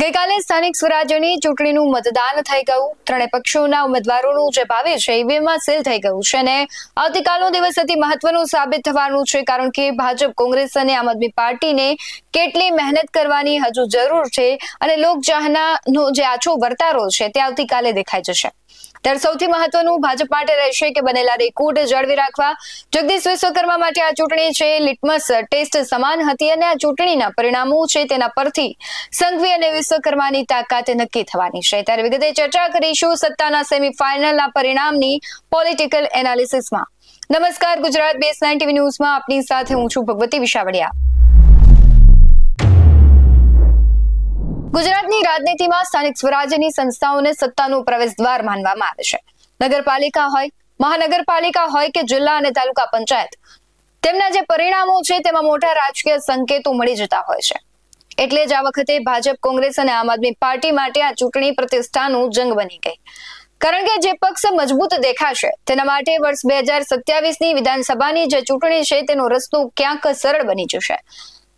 ગઈકાલે સ્થાનિક સ્વરાજ્યની ચૂંટણીનું મતદાન થઈ ગયું. ત્રણેય પક્ષોના ઉમેદવારોનું જે ભાવે છે ઈવીએમમાં સીલ થઈ ગયું છે અને આવતીકાલનો દિવસ અતિ મહત્વનું સાબિત થવાનું છે, કારણ કે ભાજપ, કોંગ્રેસ અને આમ આદમી પાર્ટીને કેટલી મહેનત કરવાની હજુ જરૂર છે અને લોકચાહનાનો જે આછો વર્તારો છે તે આવતીકાલે દેખાઈ જશે. ત્યારે સૌથી મહત્વનું ભાજપ માટે રહેશે કે બનેલા રેકોર્ડ જાળવી રાખવા. જગદીશ વિશ્વકર્મા માટે આ ચૂંટણી છે લિટમસ ટેસ્ટ સમાન હતી અને આ ચૂંટણીના પરિણામો છે તેના પરથી સંઘવી અને વિશ્વકર્માની તાકાત નક્કી થવાની છે. ત્યારે વિગતે ચર્ચા કરીશું સત્તાના સેમીફાઇનલના પરિણામની પોલિટિકલ એનાલિસિસમાં. નમસ્કાર, ગુજરાત BS9 TV ન્યૂઝમાં આપની સાથે હું છું ભગવતી વિશાવડિયા. ગુજરાતની રાજનીતિમાં સ્થાનિક સ્વરાજ્યની સંસ્થાઓને સત્તાનું પ્રવેશદ્વાર માનવામાં આવે છે. નગરપાલિકા હોય, મહાનગરપાલિકા હોય કે જિલ્લા અને તાલુકા પંચાયત, તેમના જે પરિણામો છે તેમાં મોટા રાજકીય સંકેતો મળી જતા હોય છે. એટલે જ આ વખતે ભાજપ, કોંગ્રેસ અને આમ આદમી પાર્ટી માટે આ ચૂંટણી પ્રતિષ્ઠાનું જંગ બની ગઈ. કારણ કે જે પક્ષ મજબૂત દેખાશે તેના માટે વર્ષ 2027ની વિધાનસભાની જે ચૂંટણી છે તેનો રસ્તો ક્યાંક સરળ બની જશે.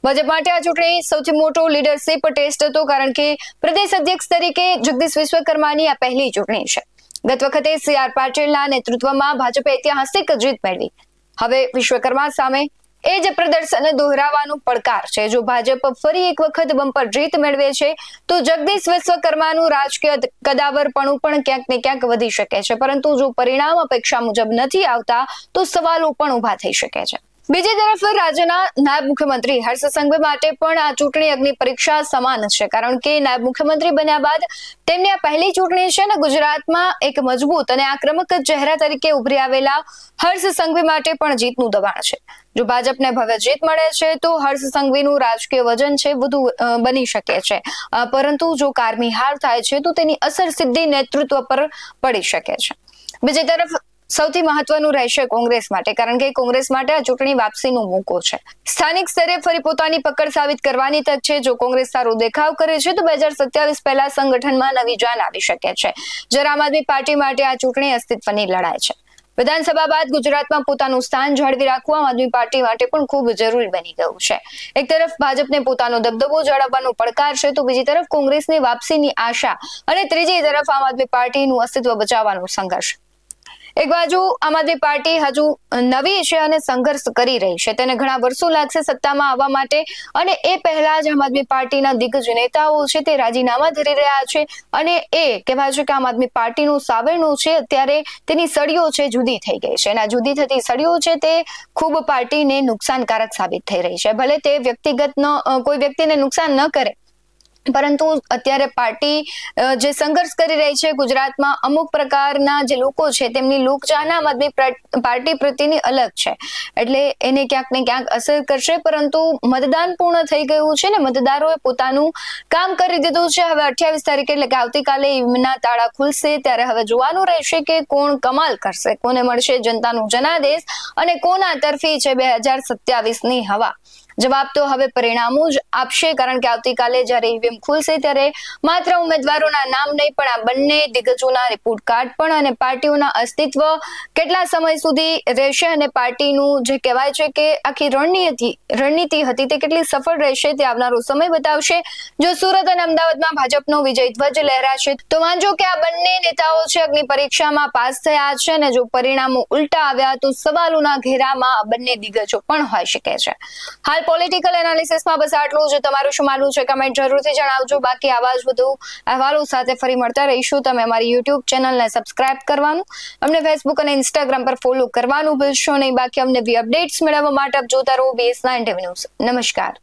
ભાજપ માટે આ ચૂંટણી સૌથી મોટો લીડરશીપ ટેસ્ટ હતો, કારણ કે પ્રદેશ અધ્યક્ષ તરીકે જગદીશ વિશ્વકર્માની આ પહેલી ચૂંટણી છે. ગત વખતે CR પાટીલના નેતૃત્વમાં ભાજપે ઐતિહાસિક જીત મેળવી. હવે વિશ્વકર્મા સામે એ જ પ્રદર્શન દોહરાવવાનો પડકાર છે. જો ભાજપ ફરી એક વખત બમ્પર જીત મેળવે છે તો જગદીશ વિશ્વકર્માનું રાજકીય કદાવરપણું પણ ક્યાંક ને ક્યાંક વધી શકે છે. પરંતુ જો પરિણામ અપેક્ષા મુજબ નથી આવતા તો સવાલો પણ ઉભા થઈ શકે છે. બીજી તરફ રાજ્યના નાયબ મુખ્યમંત્રી હર્ષ સંઘવી માટે પણ આ ચૂંટણી અગ્નિ પરીક્ષા સમાન છે, કારણ કે નાયબ મુખ્યમંત્રી બન્યા બાદ તેમની આ પહેલી ચૂંટણી છે અને ગુજરાતમાં એક મજબૂત અને આક્રમક ચહેરા તરીકે ઉભરી આવેલા હર્ષ સંઘવી માટે પણ જીતનું દબાણ છે. જો ભાજપને ભવ્ય જીત મળે છે તો હર્ષ સંઘવીનું રાજકીય વજન છે વધુ બની શકે છે, પરંતુ જો કારમી હાર થાય છે તો તેની અસર સીધી નેતૃત્વ પર પડી શકે છે. બીજી તરફ સૌથી મહત્વનું રહેશે કોંગ્રેસ માટે, કારણ કે કોંગ્રેસ માટે આ ચૂંટણી વાપસીનો મોકો છે. સ્થાનિક સ્તરે ફરી પોતાની પકડ સાબિત કરવાની તક છે. જો કોંગ્રેસ સારો દેખાવ કરે છે તો 2027 પહેલા સંગઠનમાં નવી જાન આવી શકે છે. જ્યારે આમ આદમી પાર્ટી માટે આ ચૂંટણી અસ્તિત્વની લડાઈ છે. વિધાનસભા બાદ ગુજરાતમાં પોતાનું સ્થાન જાળવી રાખવું આમ આદમી પાર્ટી માટે પણ ખૂબ જરૂરી બની ગયું છે. એક તરફ ભાજપને પોતાનો દબદબો જાળવવાનો પડકાર છે તો બીજી તરફ કોંગ્રેસની વાપસીની આશા અને ત્રીજી તરફ આમ આદમી પાર્ટીનું અસ્તિત્વ બચાવવાનો સંઘર્ષ. એક બાજુ આમ આદમી પાર્ટી હજુ નવી છે અને સંઘર્ષ કરી રહી છે. તેને ઘણા વર્ષો લાગશે સત્તામાં આવવા માટે અને એ પહેલા જ આમ આદમી પાર્ટીના દિગ્ગજ નેતાઓ છે તે રાજીનામા ધરી રહ્યા છે અને એ કહેવાય છે કે આમ આદમી પાર્ટીનું સાવરણું છે અત્યારે તેની સળીઓ છે જુદી થઈ ગઈ છે અને આ જુદી થતી સળીઓ છે તે ખૂબ પાર્ટીને નુકસાનકારક સાબિત થઈ રહી છે. ભલે તે વ્યક્તિગત કોઈ વ્યક્તિને નુકસાન ન કરે, પરંતુ અત્યારે પાર્ટી જે સંઘર્ષ કરી રહી છે ગુજરાતમાં, અમુક પ્રકારના જે લોકો છે તેમની લોકચાહના આમ આદમી પાર્ટી પ્રત્યેની અલગ છે, એટલે એને ક્યાંક ને ક્યાંક અસર કરશે. પરંતુ મતદાન પૂર્ણ થઈ ગયું છે ને મતદારોએ પોતાનું કામ કરી દીધું છે. હવે 28 તારીખે એટલે કે આવતીકાલે ઈવીએમના તાળા ખુલશે. ત્યારે હવે જોવાનું રહેશે કે કોણ કમાલ કરશે, કોને મળશે જનતાનું જનાદેશ અને કોના તરફી છે 2027ની હવા. જવાબ તો હવે પરિણામો જ આપશે, કારણ કે આવતીકાલે જ્યારે ઈવીએમ ખુલશે ત્યારે માત્ર ઉમેદવારોના નામ નહીં પણ આ બંને દિગ્ગજોના રિપોર્ટ કાર્ડ પણ અને પાર્ટીઓના અસ્તિત્વ કેટલા સમય સુધી રહેશે અને પાર્ટીનું જે કહેવાય છે કે આખી રણનીતિ હતી તે કેટલી સફળ રહેશે તે આવનારો સમય બતાવશે. જો સુરત અને અમદાવાદમાં ભાજપનો વિજય ધ્વજ લહેરાશે તો માનજો કે આ બંને નેતાઓ છે અગ્નિ પરીક્ષામાં પાસ થયા છે અને જો પરિણામો ઉલટા આવ્યા તો સવાલોના ઘેરામાં આ બંને દિગ્ગજો પણ હોઈ શકે છે. હાલ પોલિટિકલ એનાલિસિસમાં બસ આટલું જ. તમારું શું માનવું છે કમેન્ટ જરૂરથી જણાવજો. બાકી આવા જ વધુ અહેવાલો સાથે ફરી મળતા રહીશું. તમે અમારી YouTube ચેનલને સબસ્ક્રાઇબ કરવાનું, અમને Facebook અને Instagram પર ફોલો કરવાનું ભૂલશો નહીં. બાકી અમને અપડેટ્સ મેળવવા માટે આપ જોતા રહો BS9 TV ન્યૂઝ. નમસ્કાર.